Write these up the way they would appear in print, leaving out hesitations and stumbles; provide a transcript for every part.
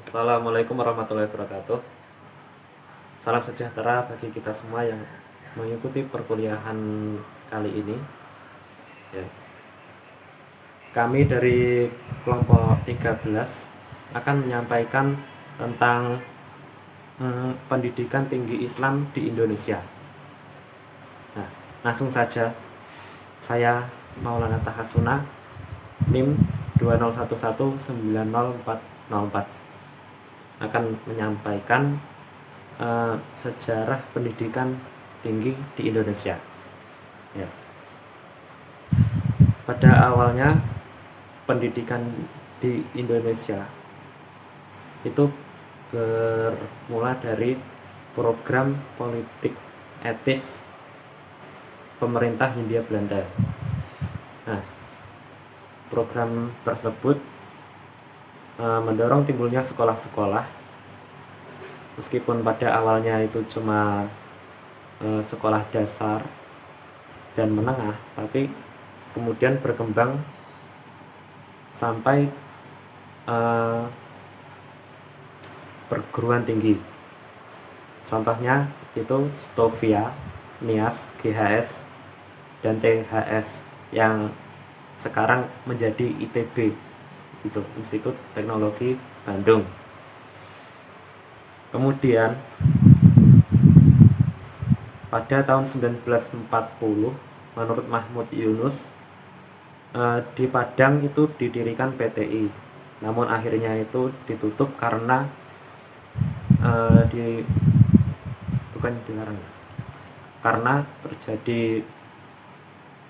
Assalamualaikum warahmatullahi wabarakatuh. Salam sejahtera bagi kita semua yang mengikuti perkuliahan kali ini. Ya. Kami dari kelompok 13 akan menyampaikan tentang pendidikan tinggi Islam di Indonesia. Nah, langsung saja. Saya Maulana Tahasuna, NIM 2011900404, akan menyampaikan sejarah pendidikan tinggi di Indonesia. Ya. Pada awalnya pendidikan di Indonesia itu bermula dari program politik etis pemerintah Hindia Belanda. Nah, program tersebut mendorong timbulnya sekolah-sekolah, meskipun pada awalnya itu cuma sekolah dasar dan menengah, tapi kemudian berkembang sampai perguruan tinggi. Contohnya itu Stovia, NIAS, GHS, dan THS yang sekarang menjadi ITB, itu Institut Teknologi Bandung. Kemudian pada tahun 1940 menurut Mahmud Yunus di Padang itu didirikan PTI, namun akhirnya itu ditutup karena bukan dilarang, karena terjadi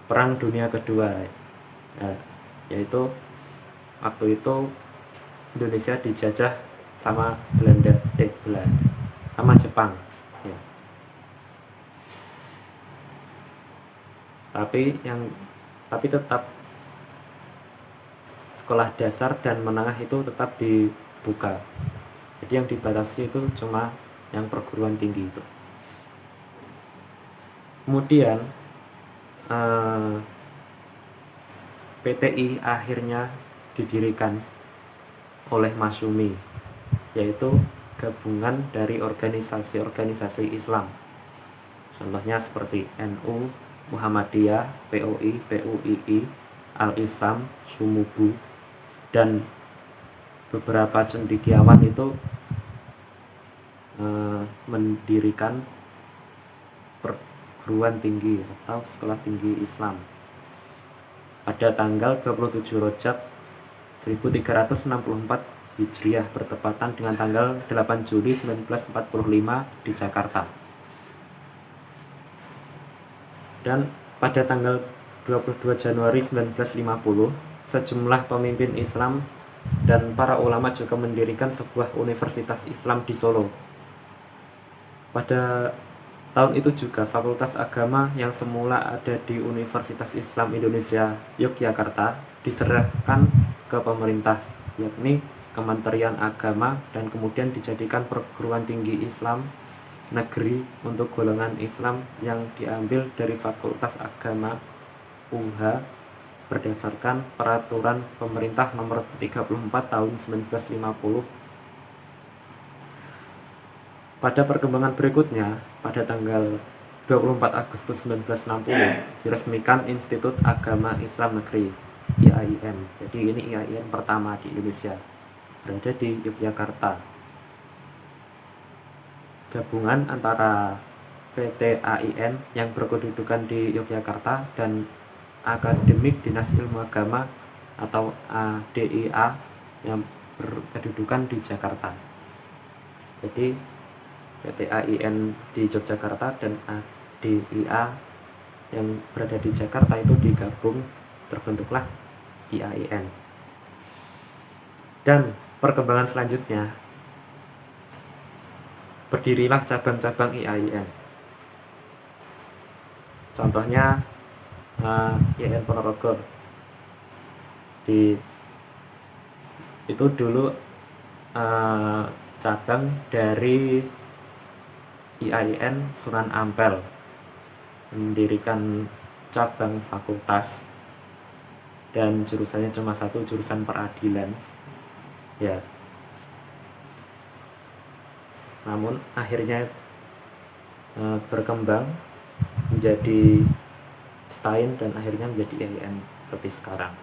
Perang Dunia Kedua. Yaitu waktu itu Indonesia dijajah sama Belanda, sama Jepang. Ya. Tapi tetap sekolah dasar dan menengah itu tetap dibuka. Jadi yang dibatasi itu cuma yang perguruan tinggi itu. Kemudian PTI akhirnya didirikan oleh Masyumi, yaitu gabungan dari organisasi-organisasi Islam. Contohnya seperti NU, Muhammadiyah, POI, PUII, Al-Islam, Sumubu, dan beberapa cendekiawan itu mendirikan perguruan tinggi atau sekolah tinggi Islam pada tanggal 27 Rajab 1364 Hijriah, bertepatan dengan tanggal 8 Juli 1945 di Jakarta. Dan pada tanggal 22 Januari 1950 sejumlah pemimpin Islam dan para ulama juga mendirikan sebuah universitas Islam di Solo. Pada tahun itu juga Fakultas Agama yang semula ada di Universitas Islam Indonesia Yogyakarta diserahkan ke pemerintah, yakni Kementerian Agama, dan kemudian dijadikan perguruan tinggi Islam negeri untuk golongan Islam yang diambil dari Fakultas Agama UNHA berdasarkan peraturan pemerintah nomor 34 tahun 1950. Pada perkembangan berikutnya, pada tanggal 24 Agustus 1960 diresmikan Institut Agama Islam Negeri IAIN. Jadi ini IAIN pertama di Indonesia, berada di Yogyakarta. Gabungan antara PT AIN yang berkedudukan di Yogyakarta dan Akademik Dinas Ilmu Agama atau ADIA yang berkedudukan di Jakarta. Jadi PT AIN di Yogyakarta dan ADIA yang berada di Jakarta itu digabung, terbentuklah IAIN. Dan perkembangan selanjutnya, berdirilah cabang-cabang IAIN. Contohnya IAIN Ponorogo. Itu dulu cabang dari IAIN Sunan Ampel, mendirikan cabang fakultas dan jurusannya cuma satu, jurusan peradilan. ya. Namun akhirnya berkembang menjadi STAIN dan akhirnya menjadi IAIN seperti sekarang.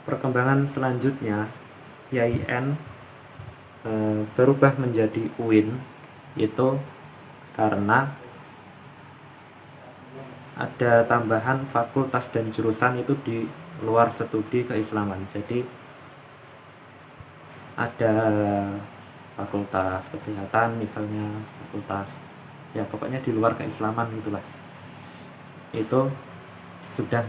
Perkembangan selanjutnya IAIN berubah menjadi UIN itu karena ada tambahan fakultas dan jurusan itu di luar studi keislaman. Jadi ada fakultas kesehatan misalnya, fakultas ya pokoknya di luar keislaman itulah. Itu sudah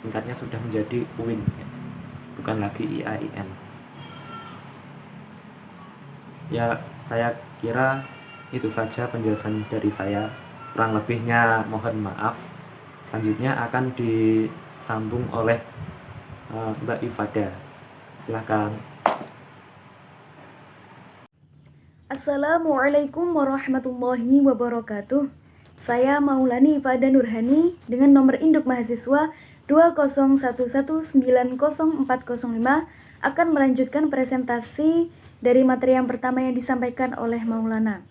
tingkatnya sudah menjadi UIN, bukan lagi IAIN. Ya, saya kira itu saja penjelasan dari saya. Kurang lebihnya mohon maaf. Selanjutnya akan disambung oleh Mbak Ifada. Silakan. Assalamualaikum warahmatullahi wabarakatuh. Saya Maulani Ifada Nurhani dengan nomor induk mahasiswa 201190405 akan melanjutkan presentasi dari materi yang pertama yang disampaikan oleh Maulana.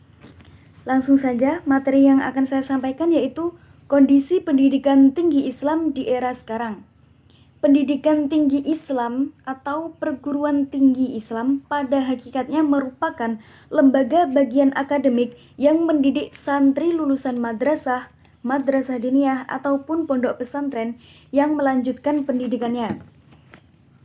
Langsung saja, materi yang akan saya sampaikan yaitu kondisi pendidikan tinggi Islam di era sekarang. Pendidikan tinggi Islam atau perguruan tinggi Islam pada hakikatnya merupakan lembaga bagian akademik yang mendidik santri lulusan madrasah, madrasah diniyah ataupun pondok pesantren yang melanjutkan pendidikannya.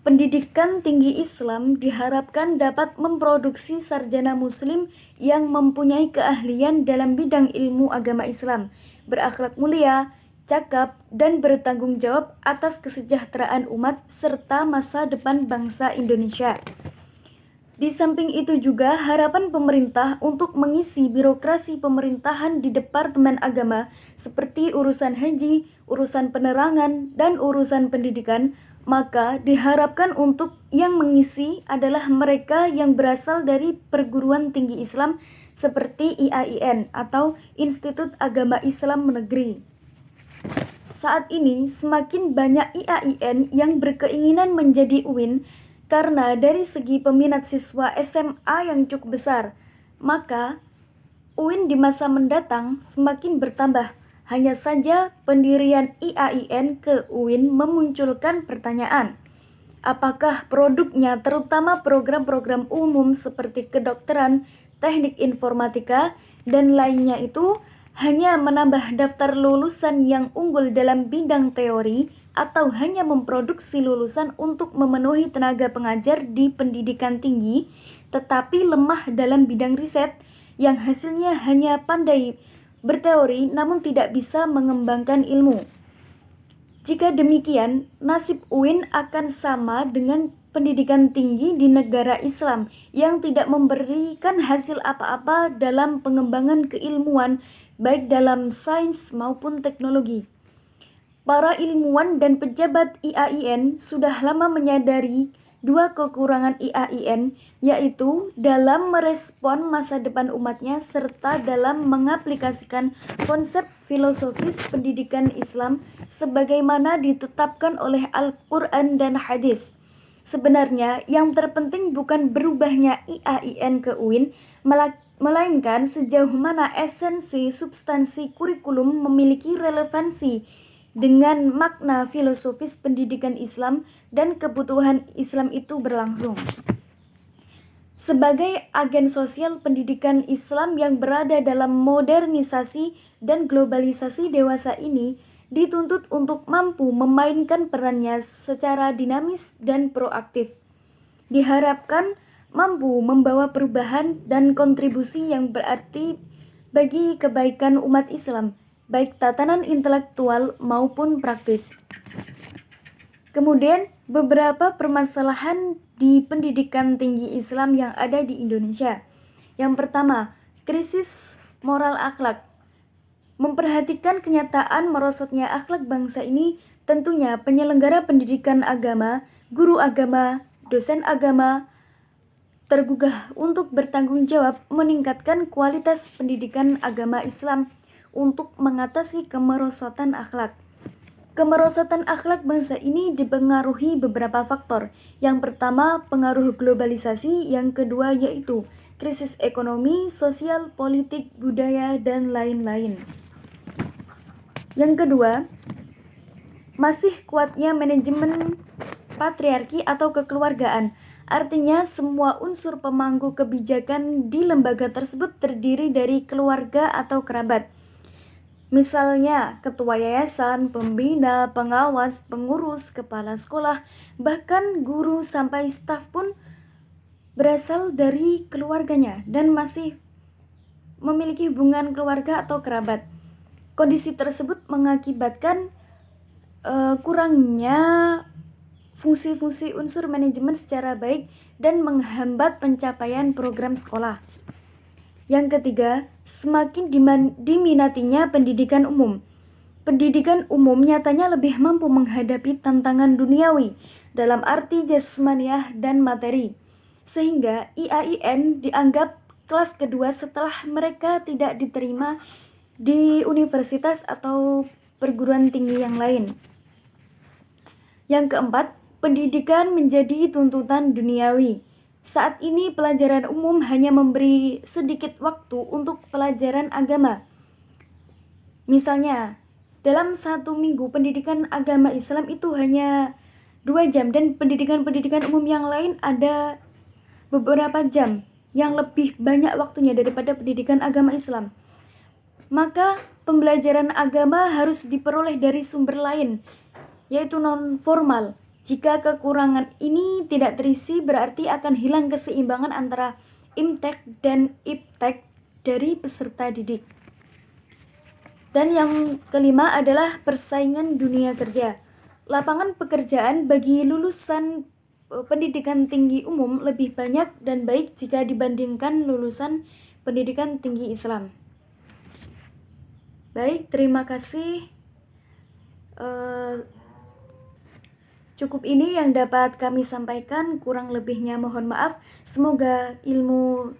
Pendidikan tinggi Islam diharapkan dapat memproduksi sarjana muslim yang mempunyai keahlian dalam bidang ilmu agama Islam, berakhlak mulia, cakap, dan bertanggung jawab atas kesejahteraan umat serta masa depan bangsa Indonesia. Di samping itu juga harapan pemerintah untuk mengisi birokrasi pemerintahan di Departemen Agama seperti urusan haji, urusan penerangan, dan urusan pendidikan, maka diharapkan untuk yang mengisi adalah mereka yang berasal dari perguruan tinggi Islam seperti IAIN atau Institut Agama Islam Negeri. Saat ini semakin banyak IAIN yang berkeinginan menjadi UIN karena dari segi peminat siswa SMA yang cukup besar, maka UIN di masa mendatang semakin bertambah. Hanya saja pendirian IAIN ke UIN memunculkan pertanyaan, apakah produknya terutama program-program umum seperti kedokteran, teknik informatika, dan lainnya itu hanya menambah daftar lulusan yang unggul dalam bidang teori atau hanya memproduksi lulusan untuk memenuhi tenaga pengajar di pendidikan tinggi tetapi lemah dalam bidang riset yang hasilnya hanya pandai berteori namun tidak bisa mengembangkan ilmu. Jika demikian, nasib UIN akan sama dengan pendidikan tinggi di negara Islam yang tidak memberikan hasil apa-apa dalam pengembangan keilmuan baik dalam sains maupun teknologi. Para ilmuwan dan pejabat IAIN sudah lama menyadari dua kekurangan IAIN, yaitu dalam merespon masa depan umatnya serta dalam mengaplikasikan konsep filosofis pendidikan Islam sebagaimana ditetapkan oleh Al-Quran dan hadis. Sebenarnya yang terpenting bukan berubahnya IAIN ke UIN, melainkan sejauh mana esensi substansi kurikulum memiliki relevansi dengan makna filosofis pendidikan Islam dan kebutuhan Islam itu berlangsung. Sebagai agen sosial pendidikan Islam yang berada dalam modernisasi dan globalisasi dewasa ini, dituntut untuk mampu memainkan perannya secara dinamis dan proaktif. Diharapkan mampu membawa perubahan dan kontribusi yang berarti bagi kebaikan umat Islam, baik tatanan intelektual maupun praktis. Kemudian, beberapa permasalahan di pendidikan tinggi Islam yang ada di Indonesia. Yang pertama, krisis moral akhlak. Memperhatikan kenyataan merosotnya akhlak bangsa ini, tentunya penyelenggara pendidikan agama, guru agama, dosen agama, tergugah untuk bertanggung jawab meningkatkan kualitas pendidikan agama Islam untuk mengatasi kemerosotan akhlak. Kemerosotan akhlak bangsa ini dipengaruhi beberapa faktor. Yang pertama, pengaruh globalisasi. Yang kedua yaitu krisis ekonomi, sosial, politik, budaya, dan lain-lain. Yang kedua, masih kuatnya manajemen patriarki atau kekeluargaan. Artinya semua unsur pemangku kebijakan di lembaga tersebut terdiri dari keluarga atau kerabat. Misalnya ketua yayasan, pembina, pengawas, pengurus, kepala sekolah, bahkan guru sampai staf pun berasal dari keluarganya dan masih memiliki hubungan keluarga atau kerabat. Kondisi tersebut mengakibatkan kurangnya fungsi-fungsi unsur manajemen secara baik dan menghambat pencapaian program sekolah. Yang ketiga, semakin diminatinya pendidikan umum. Pendidikan umum nyatanya lebih mampu menghadapi tantangan duniawi dalam arti jasmaniah dan materi, sehingga IAIN dianggap kelas kedua setelah mereka tidak diterima di universitas atau perguruan tinggi yang lain. Yang keempat, pendidikan menjadi tuntutan duniawi. Saat ini pelajaran umum hanya memberi sedikit waktu untuk pelajaran agama. Misalnya, dalam 1 minggu pendidikan agama Islam itu hanya 2 jam dan pendidikan-pendidikan umum yang lain ada beberapa jam yang lebih banyak waktunya daripada pendidikan agama Islam. Maka pembelajaran agama harus diperoleh dari sumber lain, yaitu non-formal. Jika kekurangan ini tidak terisi, berarti akan hilang keseimbangan antara imtek dan iptek dari peserta didik. Dan yang kelima adalah persaingan dunia kerja. Lapangan pekerjaan bagi lulusan pendidikan tinggi umum lebih banyak dan baik jika dibandingkan lulusan pendidikan tinggi Islam. Baik, terima kasih. Cukup ini yang dapat kami sampaikan, kurang lebihnya mohon maaf. Semoga ilmu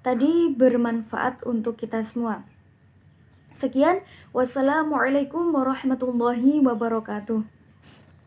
tadi bermanfaat untuk kita semua. Sekian, wassalamualaikum warahmatullahi wabarakatuh.